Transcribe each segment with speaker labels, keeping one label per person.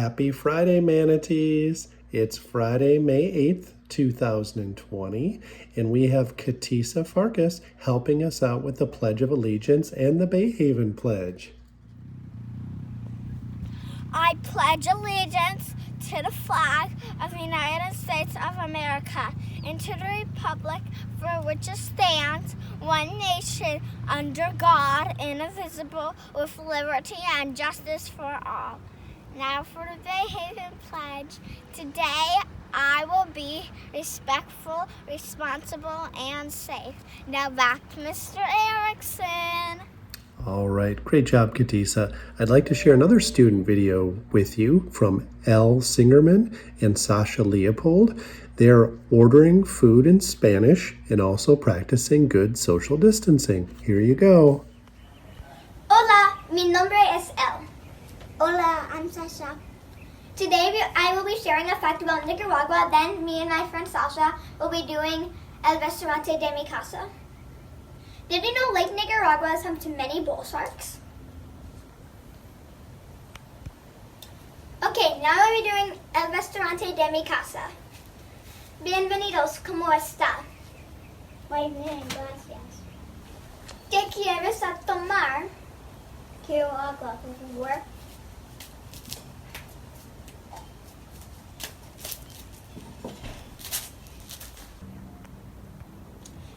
Speaker 1: Happy Friday, Manatees! It's Friday, May 8th, 2020, and we have Katisa Farkas helping us out with the Pledge of Allegiance and the Bay Haven Pledge.
Speaker 2: I pledge allegiance to the flag of the United States of America and to the republic for which it stands, one nation, under God, indivisible, with liberty and justice for all. Now for the Bay Haven Pledge. Today I will be respectful, responsible, and safe. Now back to Mr. Erickson.
Speaker 1: All right, great job, Katisa. I'd like to share another student video with you from Elle Singerman and Sasha Leopold. They're ordering food in Spanish and also practicing good social distancing. Here you go.
Speaker 3: Hola, mi nombre es Elle. Hola, I'm Sasha. Today I will be sharing a fact about Nicaragua. Then me and my friend Sasha will be doing El Restaurante de mi Casa. Did you know Lake Nicaragua is home to many bull sharks? Okay, now I'll be doing El Restaurante de mi Casa. Bienvenidos, ¿cómo está? Muy bien, gracias. ¿Qué quieres a tomar? Quiero agua, por favor.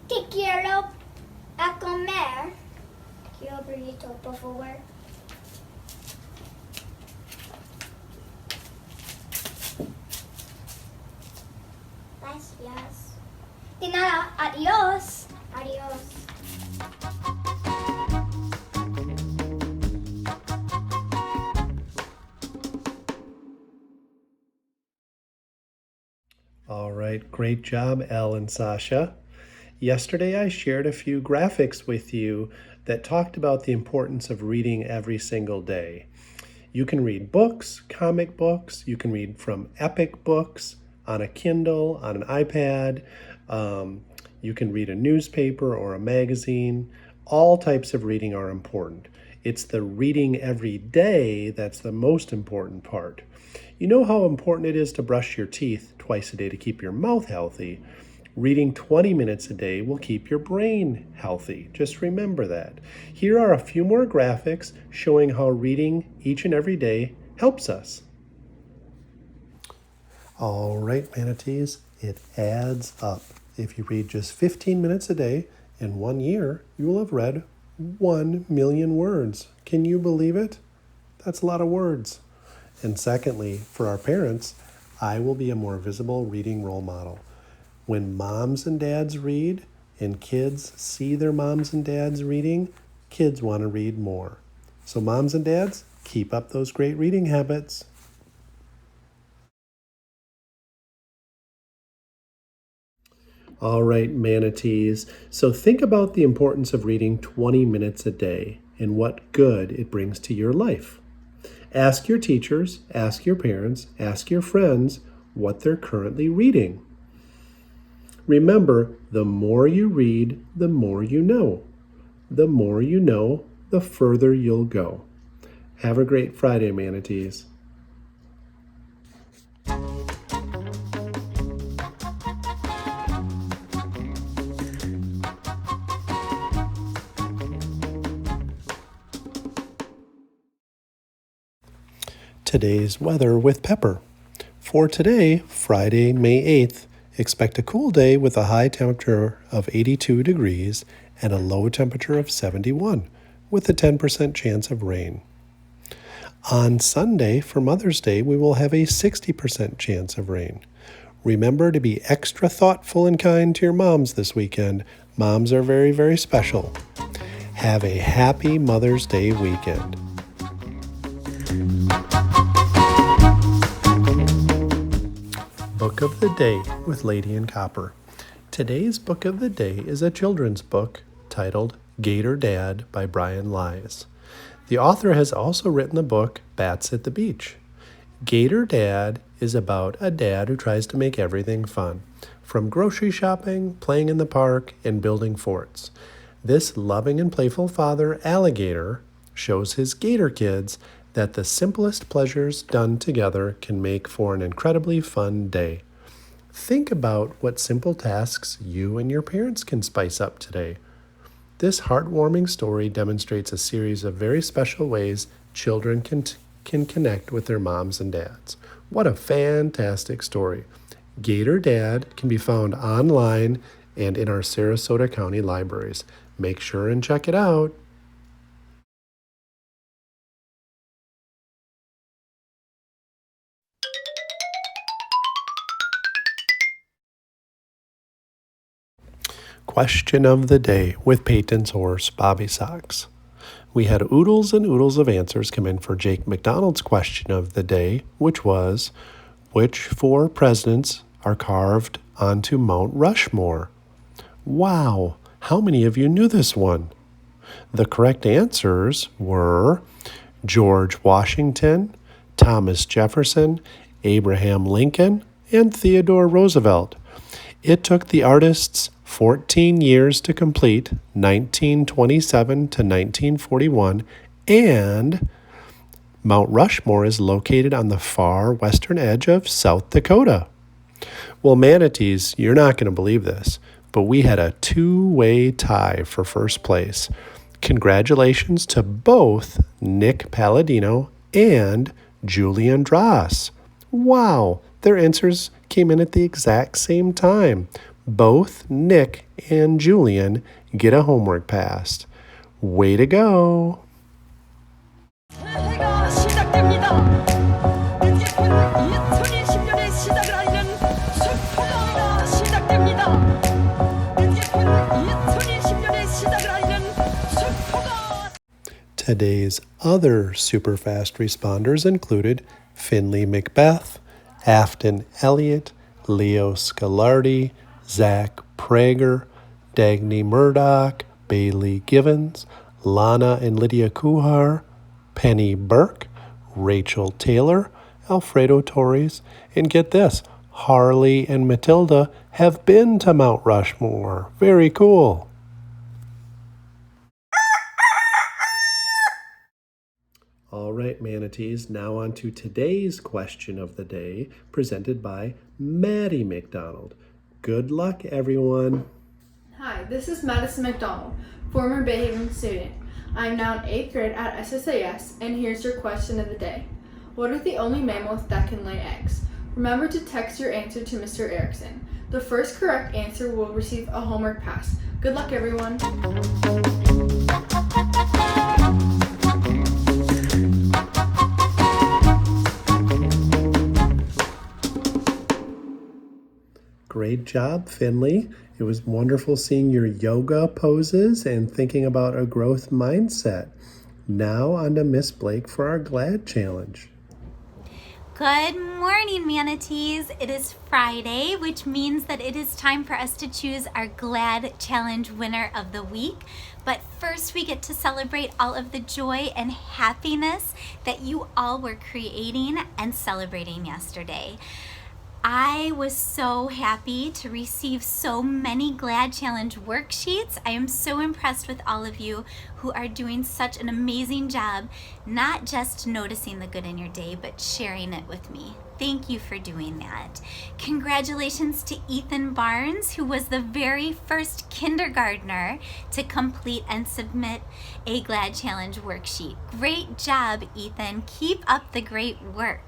Speaker 3: ¿Qué quiero a comer? Quiero burrito, por favor. Gracias. De nada, adiós. Adiós.
Speaker 1: All right, great job, Elle and Sasha. Yesterday, I shared a few graphics with you that talked about the importance of reading every single day. You can read books, comic books, you can read from epic books on a Kindle, on an iPad, you can read a newspaper or a magazine. All types of reading are important. It's the reading every day that's the most important part. You know how important it is to brush your teeth twice a day to keep your mouth healthy. Reading 20 minutes a day will keep your brain healthy. Just remember that. Here are a few more graphics showing how reading each and every day helps us. All right, Manatees, it adds up. If you read just 15 minutes a day, in 1 year, you will have read 1 million words. Can you believe it? That's a lot of words. And secondly, for our parents, I will be a more visible reading role model. When moms and dads read and kids see their moms and dads reading, kids want to read more. So moms and dads, keep up those great reading habits. All right, Manatees. So think about the importance of reading 20 minutes a day and what good it brings to your life. Ask your teachers, ask your parents, ask your friends what they're currently reading. Remember, the more you read, the more you know. The more you know, the further you'll go. Have a great Friday, Manatees. Today's weather with Pepper. For today, Friday, May 8th, expect a cool day with a high temperature of 82 degrees and a low temperature of 71, with a 10% chance of rain. On Sunday, for Mother's Day, we will have a 60% chance of rain. Remember to be extra thoughtful and kind to your moms this weekend. Moms are very, very special. Have a happy Mother's Day weekend. Book of the Day with Lady in Copper. Today's book of the day is a children's book titled Gator Dad by Brian Lies. The author has also written the book Bats at the Beach. Gator Dad is about a dad who tries to make everything fun, from grocery shopping, playing in the park, and building forts. This loving and playful father, Alligator, shows his gator kids that the simplest pleasures done together can make for an incredibly fun day. Think about what simple tasks you and your parents can spice up today. This heartwarming story demonstrates a series of very special ways children can connect with their moms and dads. What a fantastic story. Gator Dad can be found online and in our Sarasota County libraries. Make sure and check it out. Question of the day with Peyton's horse, Bobby Sox. We had oodles and oodles of answers come in for Jake McDonald's question of the day, which was, which 4 presidents are carved onto Mount Rushmore? Wow, how many of you knew this one? The correct answers were George Washington, Thomas Jefferson, Abraham Lincoln, and Theodore Roosevelt. It took the artists 14 years to complete, 1927 to 1941, and Mount Rushmore is located on the far western edge of South Dakota. Well, Manatees, you're not going to believe this, but we had a 2-way tie for first place. Congratulations to both Nick Palladino and Julian Dross. Wow, their answers came in at the exact same time. Both Nick and Julian get a homework pass. Way to go!
Speaker 4: 새해가 시작됩니다. 늦게픈 2020년의 시작을 알리는 축포가 시작됩니다. 늦게픈 2020년의 시작을 알리는 축포가.
Speaker 1: Today's other super fast responders included Finley Macbeth, Afton Elliott, Leo Scalardi, Zach Prager, Dagny Murdoch, Bailey Givens, Lana and Lydia Kuhar, Penny Burke, Rachel Taylor, Alfredo Torres, and get this, Harley and Matilda have been to Mount Rushmore. Very cool. All right, Manatees, now on to today's question of the day, presented by Maddie McDonald. Good luck, everyone.
Speaker 5: Hi, this is Madison McDonald, former Bayhaven student. I am now in 8th grade at SSAS, and here's your question of the day. What are the only mammals that can lay eggs? Remember to text your answer to Mr. Erickson. The first correct answer will receive a homework pass. Good luck, everyone.
Speaker 1: Great job, Finley. It was wonderful seeing your yoga poses and thinking about a growth mindset. Now on to Miss Blake for our GLAD challenge.
Speaker 6: Good morning, Manatees. It is Friday, which means that it is time for us to choose our GLAD challenge winner of the week. But first, we get to celebrate all of the joy and happiness that you all were creating and celebrating yesterday. I was so happy to receive so many GLAD Challenge worksheets. I am so impressed with all of you who are doing such an amazing job, not just noticing the good in your day, but sharing it with me. Thank you for doing that. Congratulations to Ethan Barnes, who was the very first kindergartner to complete and submit a GLAD Challenge worksheet. Great job, Ethan. Keep up the great work.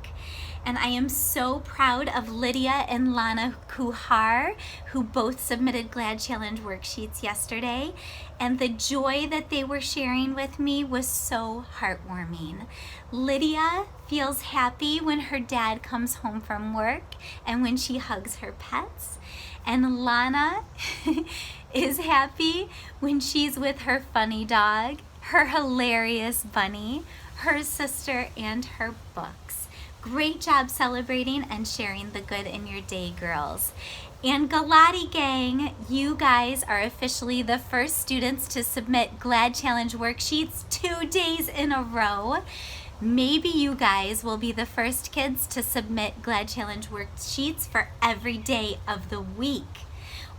Speaker 6: And I am so proud of Lydia and Lana Kuhar, who both submitted GLAD Challenge worksheets yesterday. And the joy that they were sharing with me was so heartwarming. Lydia feels happy when her dad comes home from work and when she hugs her pets. And Lana is happy when she's with her funny dog, her hilarious bunny, her sister, and her books. Great job celebrating and sharing the good in your day, girls. And Galati Gang, you guys are officially the first students to submit GLAD Challenge worksheets 2 days in a row. Maybe you guys will be the first kids to submit GLAD Challenge worksheets for every day of the week.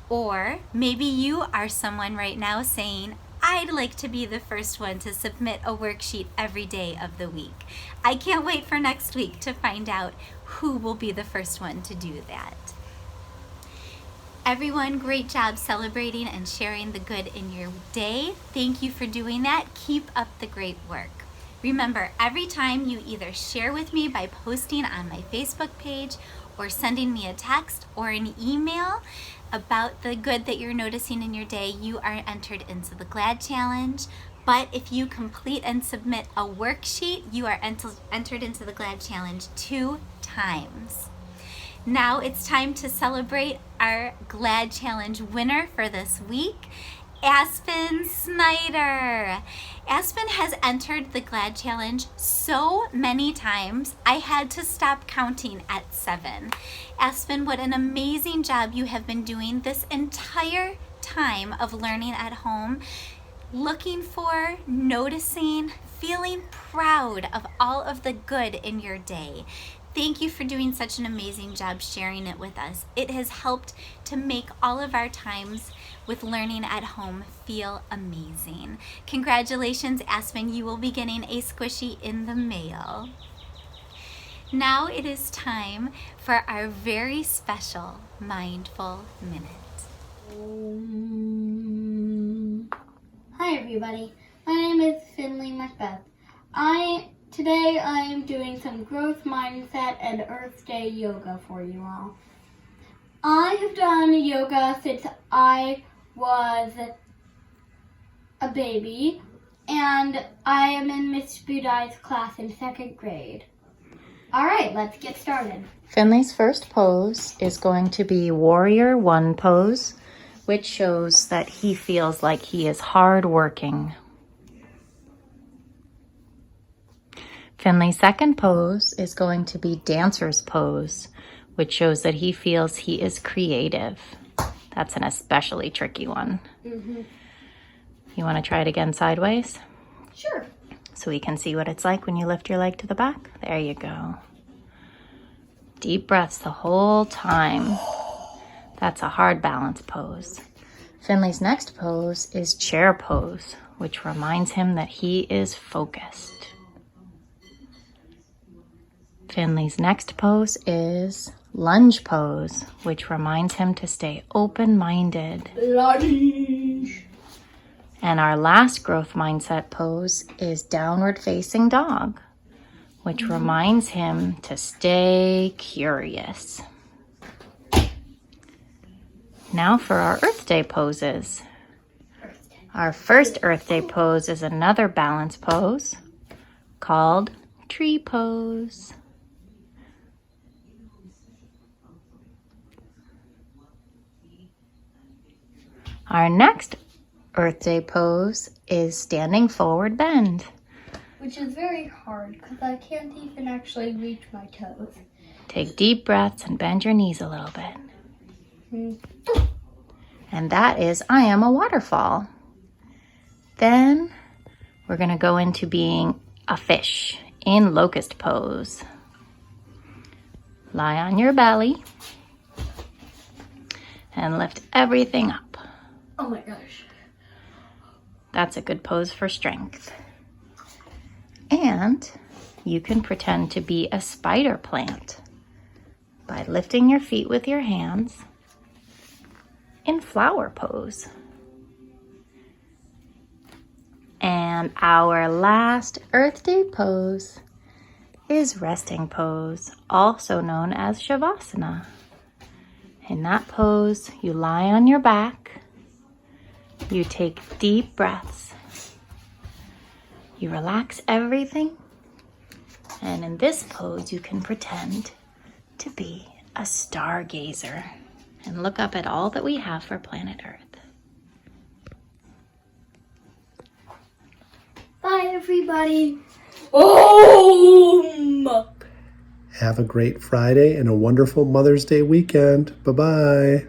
Speaker 6: Or maybe you are someone right now saying, I'd like to be the first one to submit a worksheet every day of the week. I can't wait for next week to find out who will be the first one to do that. Everyone, great job celebrating and sharing the good in your day. Thank you for doing that. Keep up the great work. Remember, every time you either share with me by posting on my Facebook page or sending me a text or an email about the good that you're noticing in your day, you are entered into the GLAD Challenge. But if you complete and submit a worksheet, you are entered into the GLAD Challenge 2 times. Now it's time to celebrate our GLAD Challenge winner for this week, Aspen Snyder. Aspen has entered the GLAD Challenge so many times, I had to stop counting at 7. Aspen, what an amazing job you have been doing this entire time of learning at home, looking for, noticing, feeling proud of all of the good in your day. Thank you for doing such an amazing job sharing it with us. It has helped to make all of our times with learning at home feel amazing. Congratulations, Aspen. You will be getting a squishy in the mail. Now it is time for our very special Mindful Minute.
Speaker 7: Hi everybody, my name is Finley Macbeth. Today I am doing some growth mindset and Earth Day yoga for you all. I have done yoga since I was a baby, and I am in Miss Budai's class in 2nd grade. Alright, let's get started.
Speaker 8: Finley's first pose is going to be Warrior One pose, which shows that he feels like he is hard working. Finley's second pose is going to be Dancer's pose, which shows that he feels he is creative. That's an especially tricky one. You want to try it again sideways?
Speaker 7: Sure.
Speaker 8: So we can see what it's like when you lift your leg to the back. There you go. Deep breaths the whole time. That's a hard balance pose. Finley's next pose is Chair pose, which reminds him that he is focused. Finley's next pose is Lunge pose, which reminds him to stay open-minded.
Speaker 7: Lunge.
Speaker 8: And our last growth mindset pose is Downward Facing Dog, which reminds him to stay curious. Now for our Earth Day poses. Our first Earth Day pose is another balance pose called Tree pose. Our next Earth Day pose is Standing Forward Bend.
Speaker 7: Which is very hard because I can't even actually reach my toes.
Speaker 8: Take deep breaths and bend your knees a little bit. And that is I Am a Waterfall. Then we're going to go into being a fish in locust pose. Lie on your belly and lift everything up.
Speaker 7: Oh my gosh.
Speaker 8: That's a good pose for strength. And you can pretend to be a spider plant by lifting your feet with your hands in flower pose. And our last Earth Day pose is resting pose, also known as Shavasana. In that pose, you lie on your back, you take deep breaths, you relax everything, and in this pose, you can pretend to be a stargazer and look up at all that we have for planet Earth.
Speaker 7: Bye everybody.
Speaker 1: Have a great Friday and a wonderful Mother's Day weekend. Bye-bye.